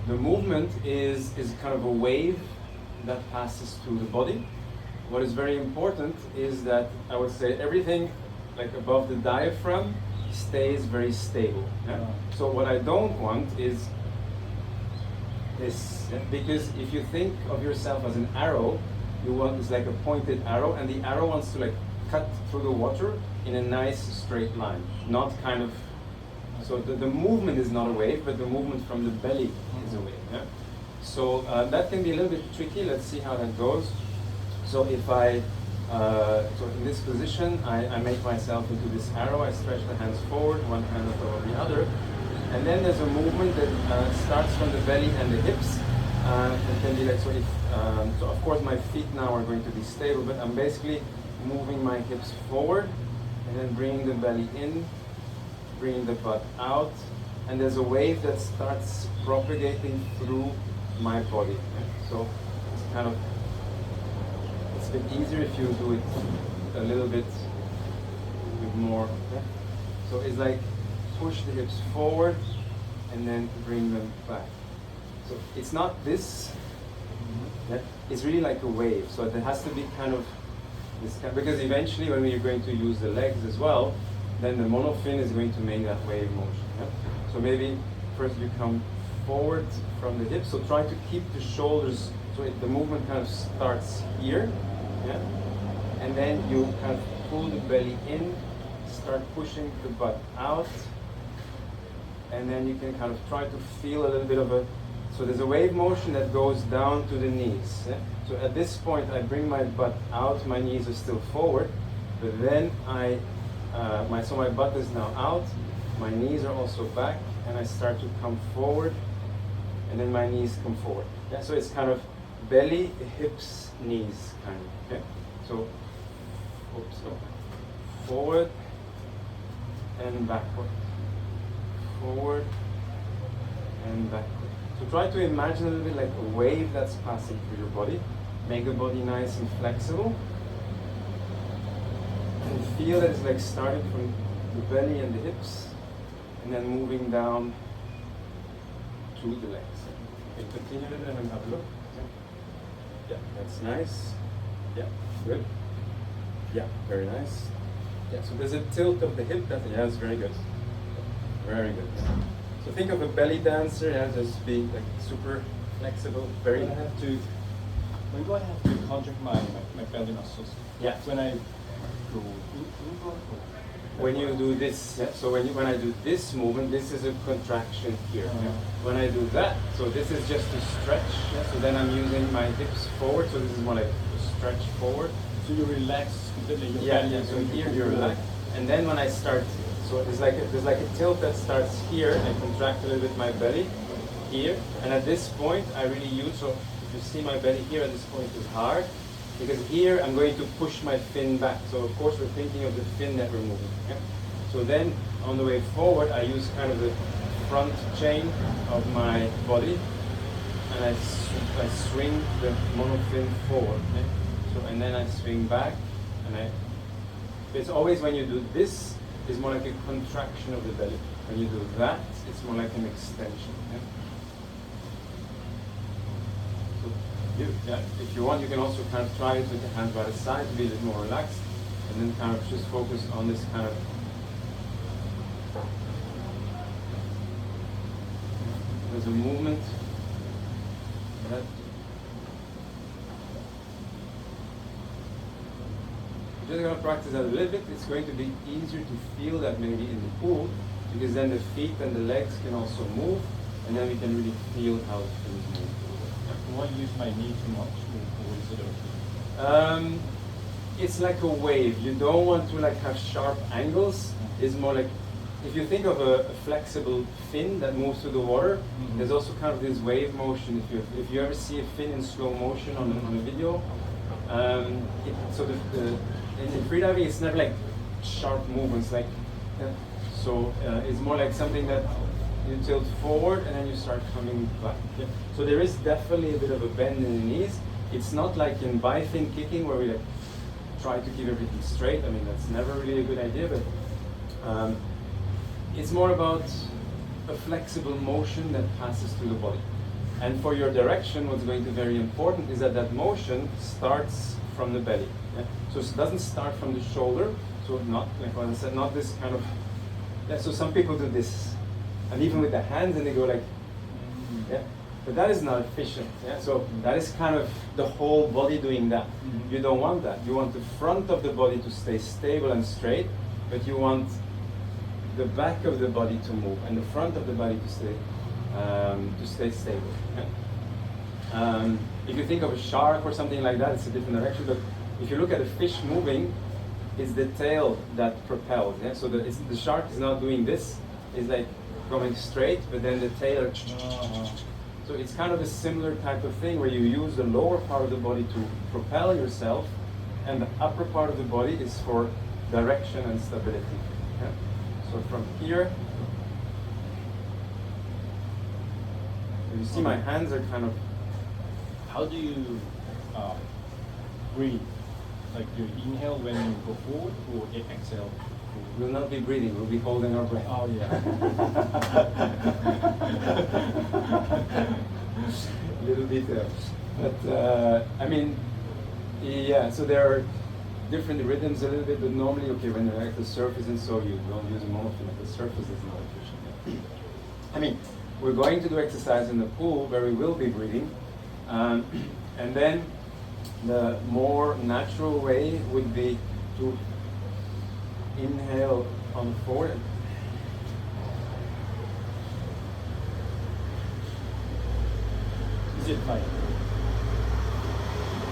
the movement is kind of a wave that passes through the body. What is very important is that I would say everything like above the diaphragm stays very stable. Yeah? So what I don't want is this, yeah? Because if you think of yourself as an arrow, you want it's like a pointed arrow, and the arrow wants to like cut through the water in a nice straight line, not kind of. So the movement is not a wave, but the movement from the belly is a wave. Yeah? So that can be a little bit tricky. Let's see how that goes. So if I, so in this position, I make myself into this arrow. I stretch the hands forward, one hand over the other. And then there's a movement that starts from the belly and the hips. It can be like, so if, so of course my feet now are going to be stable, but I'm basically moving my hips forward and then bringing the belly in, bringing the butt out. And there's a wave that starts propagating through my body. So it's kind of, it's a bit easier if you do it a little bit with more. Yeah? So it's like push the hips forward and then bring them back. So it's not this, yeah? It's really like a wave. So there has to be kind of this, because eventually when we're going to use the legs as well, then the monofin is going to make that wave motion. Yeah? So maybe first you come forward from the hips, so try to keep the shoulders, so the movement kind of starts here, yeah? And then you kind of pull the belly in, start pushing the butt out, and then you can kind of try to feel a little bit of a, so there's a wave motion that goes down to the knees. Yeah? So at this point I bring my butt out, my knees are still forward, but then so my butt is now out, my knees are also back, and I start to come forward, and then my knees come forward. Yeah? So it's kind of belly, hips, knees kind of. Okay? So, forward and backward, forward and backward. So try to imagine a little bit like a wave that's passing through your body. Make the body nice and flexible. And feel that it's like starting from the belly and the hips, and then moving down to the legs. Okay, continue a little bit and have a look. Yeah, that's nice. Yeah, good. Yeah, very nice. Yeah, so there's a tilt of the hip. Yeah, it's very good. Very good. Yeah. So think of a belly dancer, yeah, just be like super flexible, very. When do I have to contract my belly muscles? Yeah. When I go. When you do this, yeah, so when I do this movement, this is a contraction here. Yeah. When I do that, so this is just to stretch. Yeah, so then I'm using my hips forward, so this is more like a stretch forward. So you relax completely your belly. Yeah, so here you relax. And then when I start, so there's like a tilt that starts here and contract a little bit my belly here. And at this point, I really use, so if you see my belly here at this point is hard, because here I'm going to push my fin back. So of course we're thinking of the fin that we're moving. Okay? So then on the way forward, I use kind of the front chain of my body, and I swing the monofin forward. Okay? So and then I swing back, and it's always when you do this, it's more like a contraction of the belly. When you do that, it's more like an extension. Yeah? Yeah, if you want, you can also kind of try it with the hands by the side to be a little more relaxed, and then kind of just focus on this kind of. There's a movement. Right. You're just going to practice that a little bit. It's going to be easier to feel that maybe in the pool, because then the feet and the legs can also move, and then we can really feel how things move. Do I use my knee too much, or is it okay? It's like a wave. You don't want to like have sharp angles. It's more like, if you think of a flexible fin that moves through the water, there's also kind of this wave motion. If you ever see a fin in slow motion on a video, in freediving it's never like sharp movements. Like, so it's more like something that you tilt forward and then you start coming back. Yeah. So there is definitely a bit of a bend in the knees. It's not like in bifin kicking where we like try to keep everything straight. I mean, that's never really a good idea, but it's more about a flexible motion that passes through the body. And for your direction, what's going to be very important is that that motion starts from the belly. Yeah? So it doesn't start from the shoulder. So not, like what I said, not this kind of, yeah, so some people do this. And even with the hands, and they go like, yeah. But that is not efficient. Yeah? So that is kind of the whole body doing that. You don't want that. You want the front of the body to stay stable and straight, but you want the back of the body to move and the front of the body to stay stable. Yeah? If you think of a shark or something like that, it's a different direction. But if you look at a fish moving, it's the tail that propels. Yeah? So the shark is not doing this. It's like going straight, but then the tail. So it's kind of a similar type of thing where you use the lower part of the body to propel yourself, and the upper part of the body is for direction and stability. Yeah? So from here, you see my hands are kind of. How do you breathe? Like, do you inhale when you go forward, or exhale? We'll not be breathing, we'll be holding our breath. Oh, yeah. Little details. But, I mean, yeah, so there are different rhythms a little bit, but normally, okay, when you're at the surface and so you don't use a monofin at the surface, it's not efficient. I mean, we're going to do exercise in the pool where we will be breathing, and then the more natural way would be to inhale on the forehead. Is it like,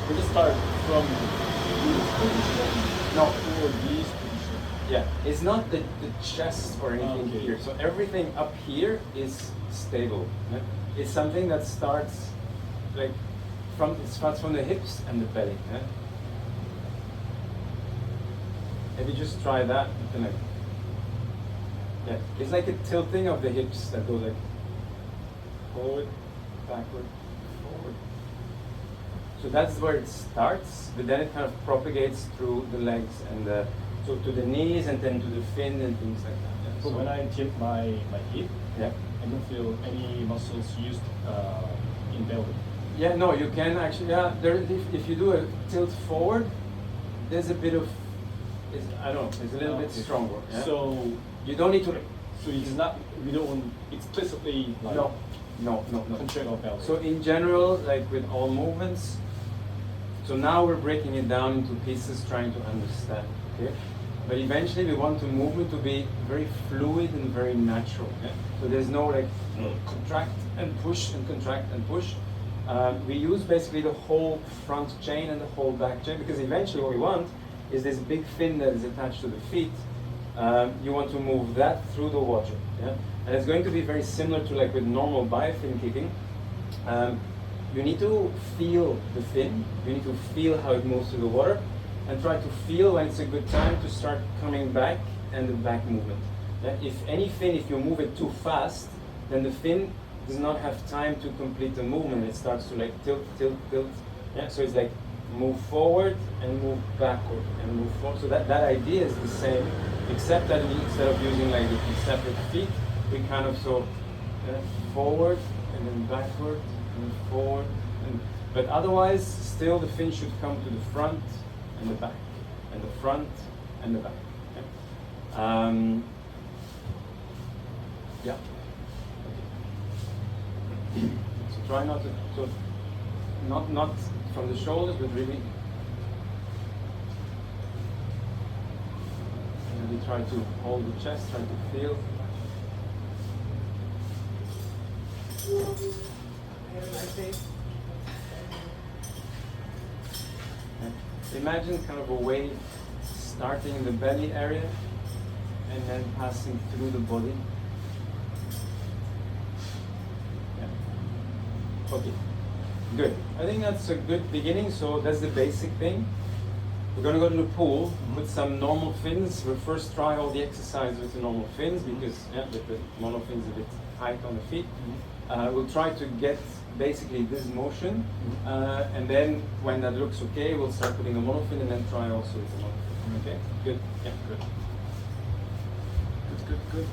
we just start from this position? No. Or this position? Yeah, it's not the chest or anything Okay. here. So everything up here is stable. Yeah? It's something that starts like it starts from the hips and the belly. Yeah? Maybe just try that. Like, yeah, it's like a tilting of the hips that goes like forward, backward, forward. So that's where it starts, but then it kind of propagates through the legs and so to the knees and then to the fin and things like that. Yeah. So when I tip my hip, yeah, I don't feel any muscles used in belly. Yeah, no, you can actually. Yeah, if you do a tilt forward, there's a bit of. I don't know. It's a little bit stronger. Yeah? So you don't need to. So it's not. We don't explicitly like. No. Contract our belly. So in general, like with all movements. So now we're breaking it down into pieces, trying to understand. Okay. But eventually, we want the movement to be very fluid and very natural. Yeah? So there's no like contract and push and contract and push. We use basically the whole front chain and the whole back chain because eventually what we want is this big fin that is attached to the feet. You want to move that through the water. Yeah? And it's going to be very similar to like with normal biofin kicking. You need to feel the fin, you need to feel how it moves through the water, and try to feel when it's a good time to start coming back and the back movement. Yeah? If you move it too fast, then the fin does not have time to complete the movement. It starts to like tilt. Yeah, so it's like move forward and move backward and move forward. So that idea is the same, except that instead of using like the separate feet, we kind of forward and then backward and forward. But otherwise, still the fin should come to the front and the back, and the front and the back. Okay? Yeah. So try not to, not from the shoulders, but really. Maybe try to hold the chest, try to feel. Imagine kind of a wave starting in the belly area and then passing through the body. Yeah. Okay, good. I think that's a good beginning. So that's the basic thing. We're going to go to the pool with some normal fins. We'll first try all the exercise with the normal fins because with the monofin is a bit tight on the feet. We'll try to get basically this motion, and then when that looks okay, we'll start putting the monofin and then try also with the monofin. Okay? Good. Yeah, good. Good.